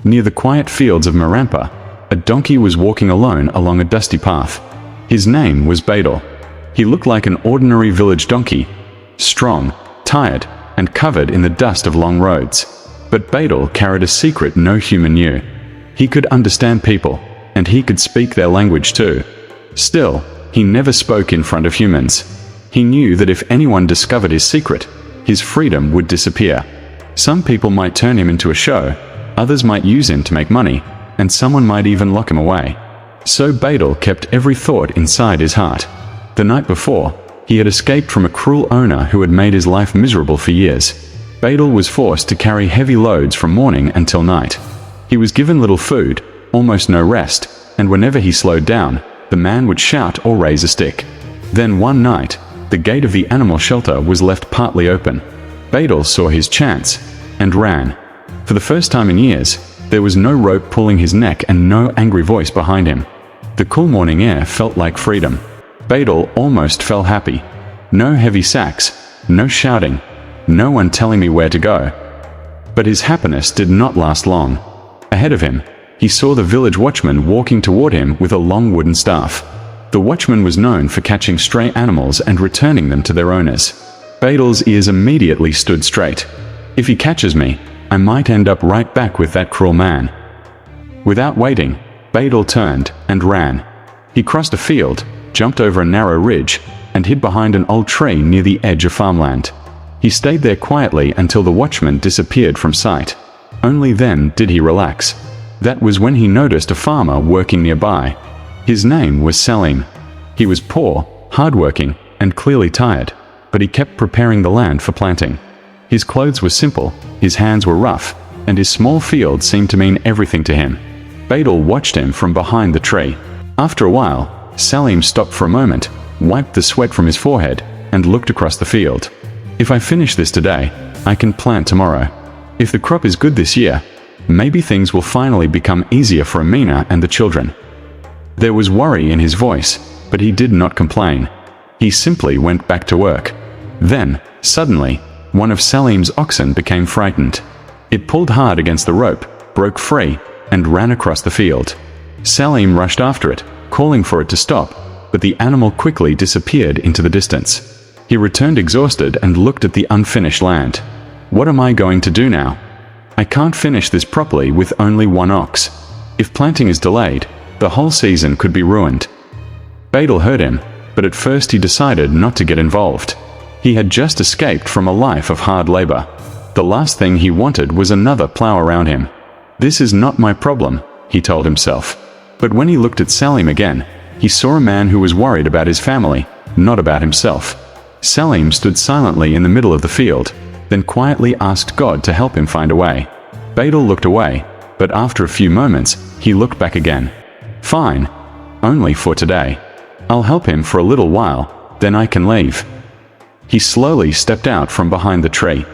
Near the quiet fields of Marampa, a donkey was walking alone along a dusty path. His name was Bedtime. He looked like an ordinary village donkey, strong, tired, and covered in the dust of long roads. But Bedtime carried a secret no human knew. He could understand people, and he could speak their language too. Still, he never spoke in front of humans. He knew that if anyone discovered his secret, his freedom would disappear. Some people might turn him into a show, others might use him to make money, and someone might even lock him away. So Bedtime kept every thought inside his heart. The night before, he had escaped from a cruel owner who had made his life miserable for years. Bedtime was forced to carry heavy loads from morning until night. He was given little food, almost no rest, and whenever he slowed down, the man would shout or raise a stick. Then one night, the gate of the animal shelter was left partly open. Bedtime saw his chance and ran. For the first time in years, there was no rope pulling his neck and no angry voice behind him. The cool morning air felt like freedom. Bedtime almost felt happy. No heavy sacks, no shouting, no one telling me where to go. But his happiness did not last long. Ahead of him, he saw the village watchman walking toward him with a long wooden staff. The watchman was known for catching stray animals and returning them to their owners. Bedtime's ears immediately stood straight. If he catches me, I might end up right back with that cruel man. Without waiting, Bedtime turned and ran. He crossed a field, jumped over a narrow ridge, and hid behind an old tree near the edge of farmland. He stayed there quietly until the watchman disappeared from sight. Only then did he relax. That was when he noticed a farmer working nearby. His name was Salim. He was poor, hardworking, and clearly tired, but he kept preparing the land for planting. His clothes were simple, his hands were rough, and his small field seemed to mean everything to him. Bedtime watched him from behind the tree. After a while, Salim stopped for a moment, wiped the sweat from his forehead, and looked across the field. If I finish this today, I can plant tomorrow. If the crop is good this year, maybe things will finally become easier for Amina and the children. There was worry in his voice, but he did not complain. He simply went back to work. Then, suddenly, one of Salim's oxen became frightened. It pulled hard against the rope, broke free, and ran across the field. Salim rushed after it, calling for it to stop, but the animal quickly disappeared into the distance. He returned exhausted and looked at the unfinished land. What am I going to do now? I can't finish this properly with only one ox. If planting is delayed, the whole season could be ruined. Bedtime heard him, but at first he decided not to get involved. He had just escaped from a life of hard labor. The last thing he wanted was another plow around him. This is not my problem, he told himself. But when he looked at Salim again, he saw a man who was worried about his family, not about himself. Salim stood silently in the middle of the field, then quietly asked God to help him find a way. Bedtime looked away, but after a few moments, he looked back again. Fine. Only for today. I'll help him for a little while, then I can leave. He slowly stepped out from behind the tree.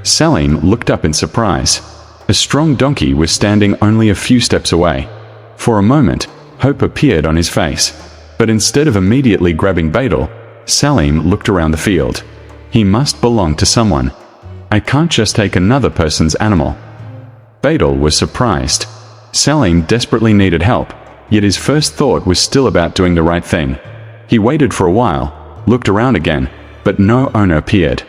Salim looked up in surprise. A strong donkey was standing only a few steps away. For a moment, hope appeared on his face. But instead of immediately grabbing Bedtime, Salim looked around the field. He must belong to someone. I can't just take another person's animal. Bedtime was surprised. Salim desperately needed help, yet his first thought was still about doing the right thing. He waited for a while, looked around again, but no owner appeared.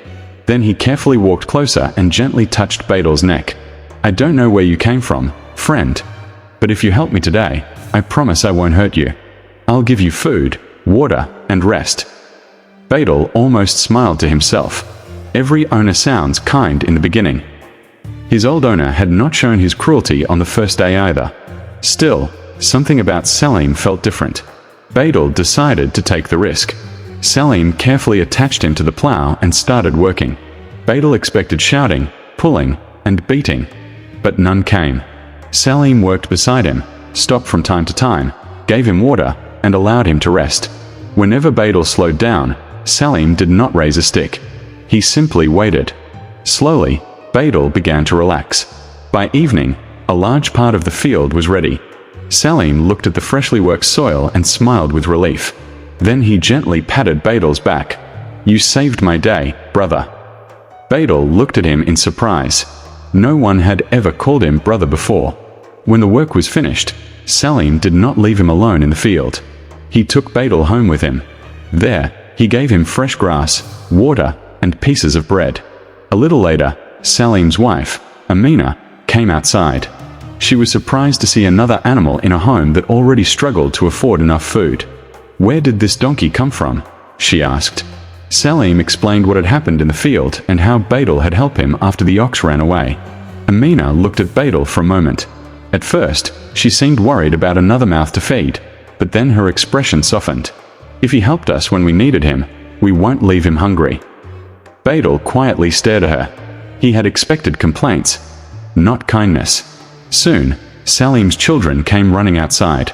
Then he carefully walked closer and gently touched Bedtime's neck. I don't know where you came from, friend. But if you help me today, I promise I won't hurt you. I'll give you food, water, and rest. Bedtime almost smiled to himself. Every owner sounds kind in the beginning. His old owner had not shown his cruelty on the first day either. Still, something about Salim felt different. Bedtime decided to take the risk. Salim carefully attached him to the plow and started working. Bedtime expected shouting, pulling, and beating, but none came. Salim worked beside him, stopped from time to time, gave him water, and allowed him to rest. Whenever Bedtime slowed down, Salim did not raise a stick. He simply waited. Slowly, Bedtime began to relax. By evening, a large part of the field was ready. Salim looked at the freshly worked soil and smiled with relief. Then he gently patted Bedtime's back. You saved my day, brother. Bedtime looked at him in surprise. No one had ever called him brother before. When the work was finished, Salim did not leave him alone in the field. He took Bedel home with him. There, he gave him fresh grass, water, and pieces of bread. A little later, Salim's wife, Amina, came outside. She was surprised to see another animal in a home that already struggled to afford enough food. "Where did this donkey come from?" she asked. Salim explained what had happened in the field and how Bedel had helped him after the ox ran away. Amina looked at Bedel for a moment. At first, she seemed worried about another mouth to feed, but then her expression softened. "If he helped us when we needed him, we won't leave him hungry." Bedel quietly stared at her. He had expected complaints, not kindness. Soon, Salim's children came running outside.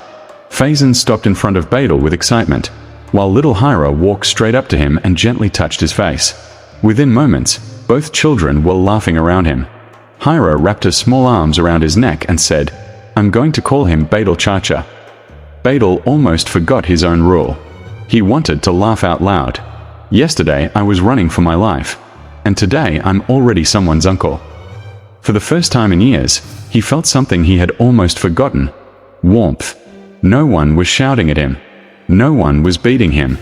Faison stopped in front of Bedel with excitement, while little Hira walked straight up to him and gently touched his face. Within moments, both children were laughing around him. Hira wrapped her small arms around his neck and said, "I'm going to call him Bedel Chacha." Bedel almost forgot his own rule. He wanted to laugh out loud. "Yesterday I was running for my life, and today I'm already someone's uncle." For the first time in years, he felt something he had almost forgotten: warmth. No one was shouting at him. No one was beating him.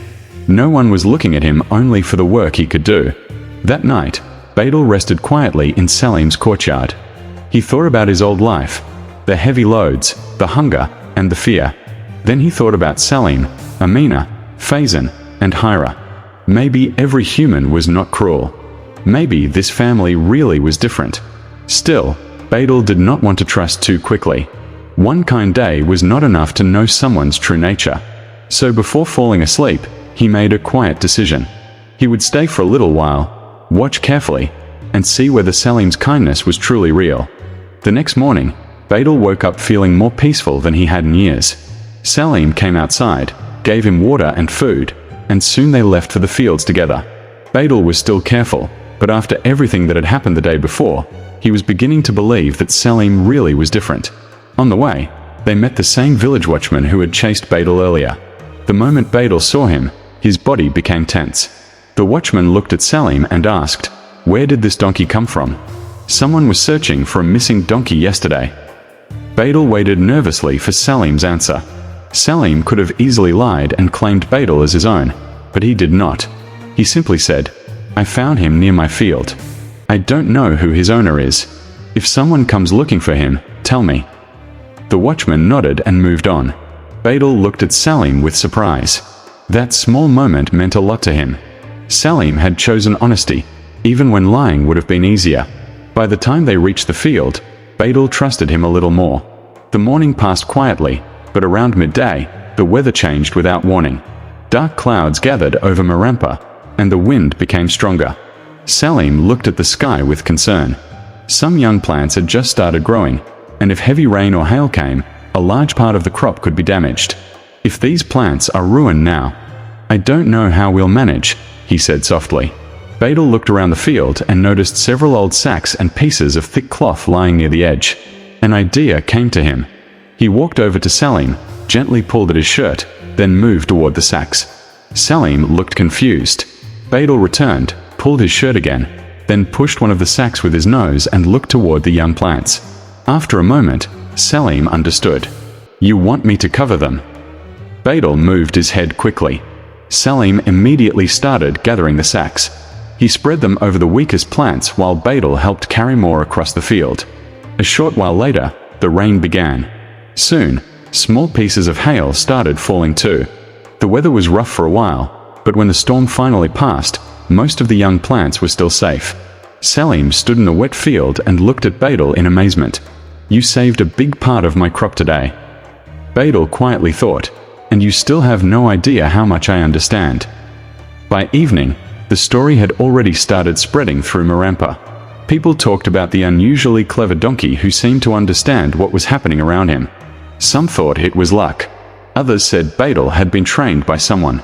No one was looking at him only for the work he could do. That night, Bedel rested quietly in Salim's courtyard. He thought about his old life, the heavy loads, the hunger, and the fear. Then he thought about Salim, Amina, Faison, and Hira. Maybe every human was not cruel. Maybe this family really was different. Still, Bedel did not want to trust too quickly. One kind day was not enough to know someone's true nature. So before falling asleep, he made a quiet decision. He would stay for a little while, watch carefully, and see whether Salim's kindness was truly real. The next morning, Bedel woke up feeling more peaceful than he had in years. Salim came outside, gave him water and food, and soon they left for the fields together. Bedel was still careful, but after everything that had happened the day before, he was beginning to believe that Salim really was different. On the way, they met the same village watchman who had chased Bedel earlier. The moment Bedel saw him, his body became tense. The watchman looked at Salim and asked, "Where did this donkey come from?" "Someone was searching for a missing donkey yesterday." Bedel waited nervously for Salim's answer. Salim could have easily lied and claimed Bedel as his own, but he did not. He simply said, "I found him near my field. I don't know who his owner is. If someone comes looking for him, tell me." The watchman nodded and moved on. Bedel looked at Salim with surprise. That small moment meant a lot to him. Salim had chosen honesty, even when lying would have been easier. By the time they reached the field, Bedel trusted him a little more. The morning passed quietly, but around midday, the weather changed without warning. Dark clouds gathered over Marampa, and the wind became stronger. Salim looked at the sky with concern. Some young plants had just started growing, and if heavy rain or hail came, a large part of the crop could be damaged. "If these plants are ruined now, I don't know how we'll manage," he said softly. Bedel looked around the field and noticed several old sacks and pieces of thick cloth lying near the edge. An idea came to him. He walked over to Salim, gently pulled at his shirt, then moved toward the sacks. Salim looked confused. Bedel returned, pulled his shirt again, then pushed one of the sacks with his nose and looked toward the young plants. After a moment, Salim understood. "You want me to cover them?" Bedel moved his head quickly. Salim immediately started gathering the sacks. He spread them over the weakest plants while Bedel helped carry more across the field. A short while later, the rain began. Soon, small pieces of hail started falling too. The weather was rough for a while, but when the storm finally passed, most of the young plants were still safe. Salim stood in the wet field and looked at Bedel in amazement. "You saved a big part of my crop today." Bedel quietly thought, "And you still have no idea how much I understand." By evening, the story had already started spreading through Marampa. People talked about the unusually clever donkey who seemed to understand what was happening around him. Some thought it was luck. Others said Bedel had been trained by someone.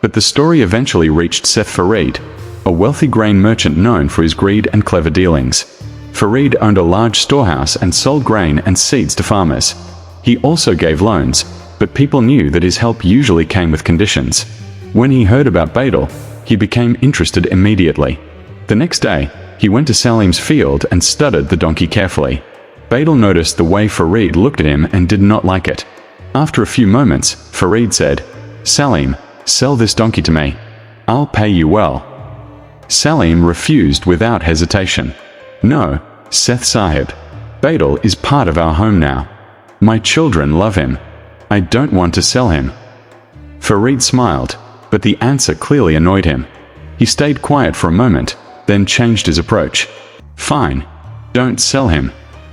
But the story eventually reached Seth Farid, a wealthy grain merchant known for his greed and clever dealings. Farid owned a large storehouse and sold grain and seeds to farmers. He also gave loans, but people knew that his help usually came with conditions. When he heard about Bedel, he became interested immediately. The next day, he went to Salim's field and studied the donkey carefully. Badal noticed the way Farid looked at him and did not like it. After a few moments, Farid said, "Salim, sell this donkey to me. I'll pay you well." Salim refused without hesitation. "No, Seth Sahib. Badal is part of our home now. My children love him. I don't want to sell him." Farid smiled, but the answer clearly annoyed him. He stayed quiet for a moment, then changed his approach. "Fine. Don't sell him.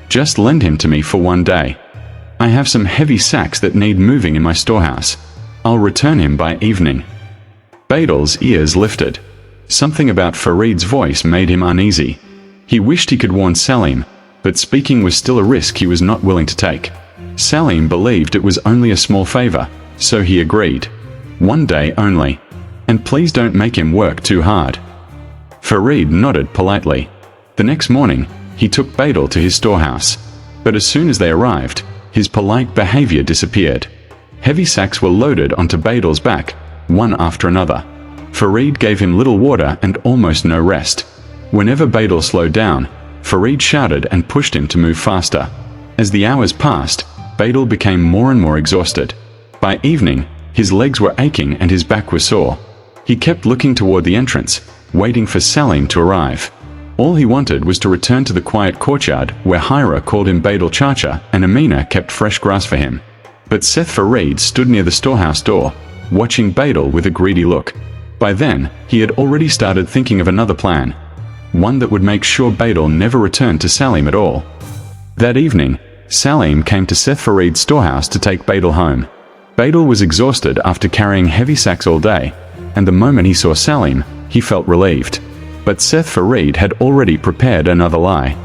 Just lend him to me for one day. I have some heavy sacks that need moving in my storehouse. I'll return him by evening." Badal's ears lifted. Something about Farid's voice made him uneasy. He wished he could warn Salim, but speaking was still a risk he was not willing to take. Salim believed it was only a small favor, so he agreed. "One day only. And please don't make him work too hard." Farid nodded politely. The next morning, he took Badal to his storehouse. But as soon as they arrived, his polite behavior disappeared. Heavy sacks were loaded onto Badal's back, one after another. Farid gave him little water and almost no rest. Whenever Badal slowed down, Farid shouted and pushed him to move faster. As the hours passed, Badal became more and more exhausted. By evening, his legs were aching and his back was sore. He kept looking toward the entrance, waiting for Salim to arrive. All he wanted was to return to the quiet courtyard where Hira called him Badal Chacha and Amina kept fresh grass for him. But Seth Farid stood near the storehouse door, watching Badal with a greedy look. By then, he had already started thinking of another plan. One that would make sure Badal never returned to Salim at all. That evening, Salim came to Seth Farid's storehouse to take Badal home. Badal was exhausted after carrying heavy sacks all day, and the moment he saw Salim, he felt relieved. But Seth Farid had already prepared another lie.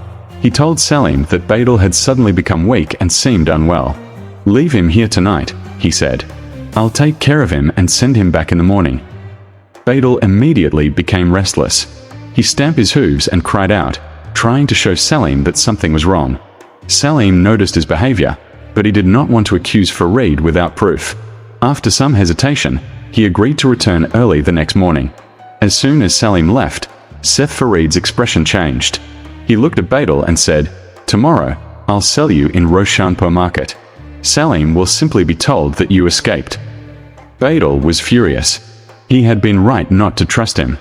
He told Salim that Badal had suddenly become weak and seemed unwell. "Leave him here tonight," he said. "I'll take care of him and send him back in the morning." Badal immediately became restless. He stamped his hooves and cried out, trying to show Salim that something was wrong. Salim noticed his behavior, but he did not want to accuse Farid without proof. After some hesitation, he agreed to return early the next morning. As soon as Salim left, Seth Farid's expression changed. He looked at Badal and said, "Tomorrow, I'll sell you in Roshanpur market. Salim will simply be told that you escaped." Badal was furious. He had been right not to trust him.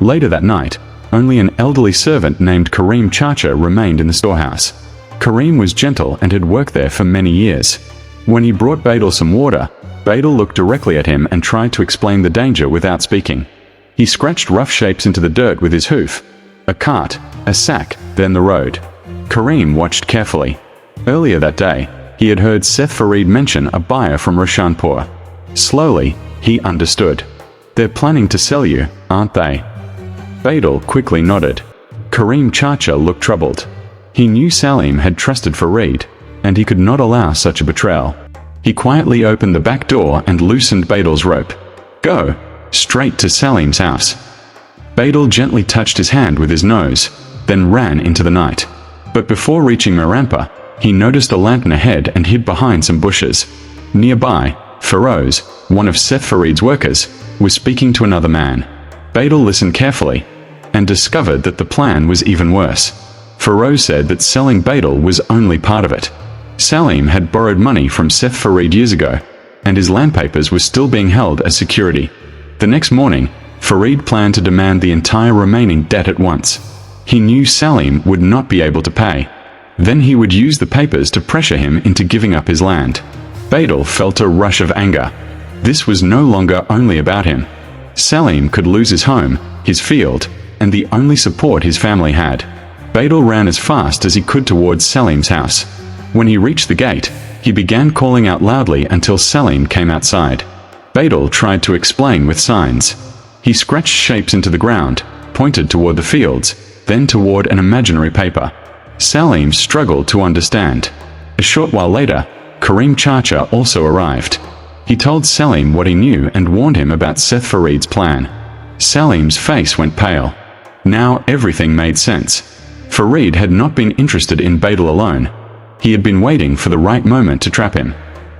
Later that night, only an elderly servant named Karim Chacha remained in the storehouse. Karim was gentle and had worked there for many years. When he brought Badal some water, Badal looked directly at him and tried to explain the danger without speaking. He scratched rough shapes into the dirt with his hoof. A cart, a sack, then the road. Karim watched carefully. Earlier that day, he had heard Seth Farid mention a buyer from Roshanpur. Slowly, he understood. "They're planning to sell you, aren't they?" Badal quickly nodded. Karim Chacha looked troubled. He knew Salim had trusted Farid, and he could not allow such a betrayal. He quietly opened the back door and loosened Badal's rope. "Go, straight to Salim's house." Badal gently touched his hand with his nose, then ran into the night. But before reaching Marampa, he noticed a lantern ahead and hid behind some bushes. Nearby, Feroz, one of Seth Farid's workers, was speaking to another man. Badal listened carefully, and discovered that the plan was even worse. Feroz said that selling Badal was only part of it. Salim had borrowed money from Seth Farid years ago, and his land papers were still being held as security. The next morning, Farid planned to demand the entire remaining debt at once. He knew Salim would not be able to pay. Then he would use the papers to pressure him into giving up his land. Badal felt a rush of anger. This was no longer only about him. Salim could lose his home, his field, and the only support his family had. Badal ran as fast as he could towards Salim's house. When he reached the gate, he began calling out loudly until Salim came outside. Badal tried to explain with signs. He scratched shapes into the ground, pointed toward the fields, then toward an imaginary paper. Salim struggled to understand. A short while later, Karim Chacha also arrived. He told Salim what he knew and warned him about Seth Farid's plan. Salim's face went pale. Now everything made sense. Farid had not been interested in Badal alone. He had been waiting for the right moment to trap him.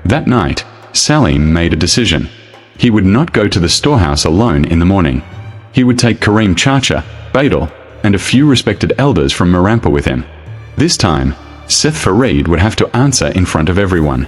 That night, Salim made a decision. He would not go to the storehouse alone in the morning. He would take Karim Chacha, Badal, and a few respected elders from Marampa with him. This time, Seth Farid would have to answer in front of everyone.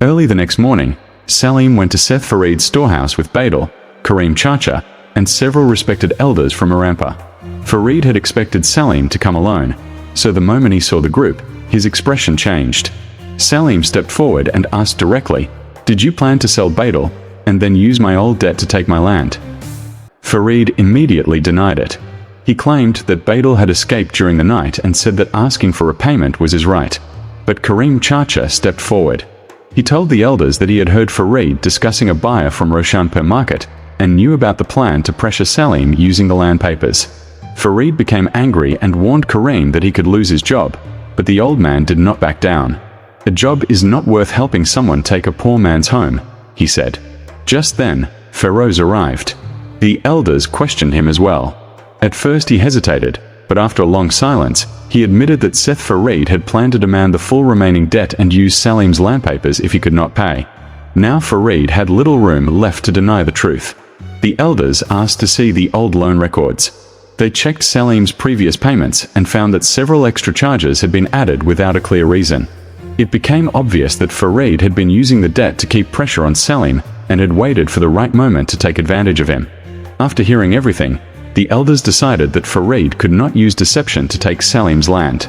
Early the next morning, Salim went to Seth Farid's storehouse with Badal, Karim Chacha, and several respected elders from Marampa. Farid had expected Salim to come alone, so the moment he saw the group, his expression changed. Salim stepped forward and asked directly, "Did you plan to sell Badal, and then use my old debt to take my land?" Farid immediately denied it. He claimed that Badal had escaped during the night and said that asking for repayment was his right. But Karim Chacha stepped forward. He told the elders that he had heard Farid discussing a buyer from Roshanpur market and knew about the plan to pressure Salim using the land papers. Farid became angry and warned Karim that he could lose his job, but the old man did not back down. "A job is not worth helping someone take a poor man's home," he said. Just then, Feroz arrived. The elders questioned him as well. At first he hesitated, but after a long silence, he admitted that Seth Farid had planned to demand the full remaining debt and use Salim's land papers if he could not pay. Now Farid had little room left to deny the truth. The elders asked to see the old loan records. They checked Salim's previous payments and found that several extra charges had been added without a clear reason. It became obvious that Farid had been using the debt to keep pressure on Salim and had waited for the right moment to take advantage of him. After hearing everything, the elders decided that Farid could not use deception to take Salim's land.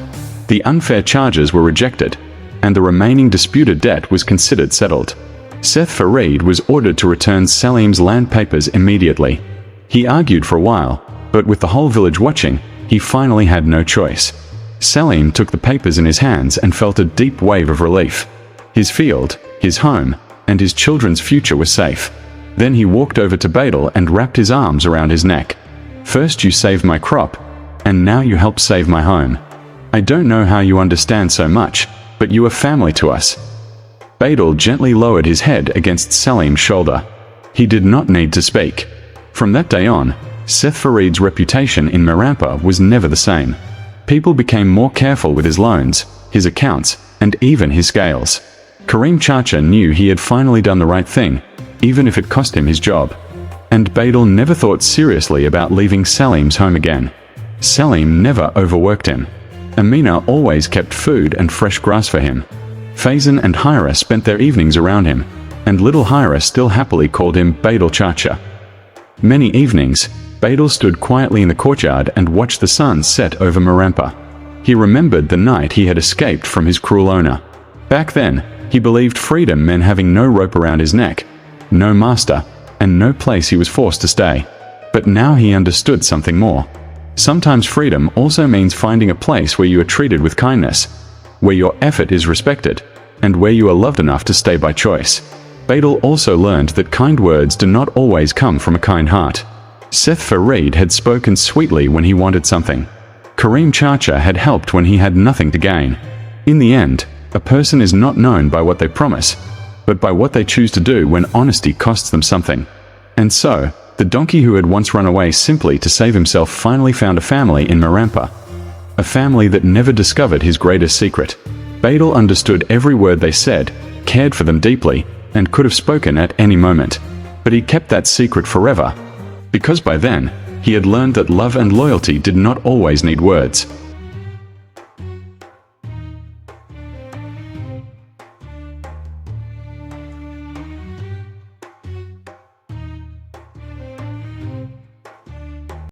The unfair charges were rejected, and the remaining disputed debt was considered settled. Seth Farid was ordered to return Salim's land papers immediately. He argued for a while, but with the whole village watching, he finally had no choice. Salim took the papers in his hands and felt a deep wave of relief. His field, his home, and his children's future were safe. Then he walked over to Badal and wrapped his arms around his neck. "First you saved my crop, and now you help save my home. I don't know how you understand so much, but you are family to us." Badal gently lowered his head against Salim's shoulder. He did not need to speak. From that day on, Seth Farid's reputation in Marampa was never the same. People became more careful with his loans, his accounts, and even his scales. Karim Chacha knew he had finally done the right thing, even if it cost him his job. And Badal never thought seriously about leaving Salim's home again. Salim never overworked him. Amina always kept food and fresh grass for him. Faizan and Hira spent their evenings around him, and little Hira still happily called him Badal Chacha. Many evenings, Badal stood quietly in the courtyard and watched the sun set over Marampa. He remembered the night he had escaped from his cruel owner. Back then, he believed freedom meant having no rope around his neck, no master, and no place he was forced to stay. But now he understood something more. Sometimes freedom also means finding a place where you are treated with kindness, where your effort is respected, and where you are loved enough to stay by choice. Badal also learned that kind words do not always come from a kind heart. Seth Farid had spoken sweetly when he wanted something. Karim Chacha had helped when he had nothing to gain. In the end, a person is not known by what they promise, but by what they choose to do when honesty costs them something. And so, the donkey who had once run away simply to save himself finally found a family in Marampa. A family that never discovered his greatest secret. Badal understood every word they said, cared for them deeply, and could have spoken at any moment. But he kept that secret forever, because by then, he had learned that love and loyalty did not always need words.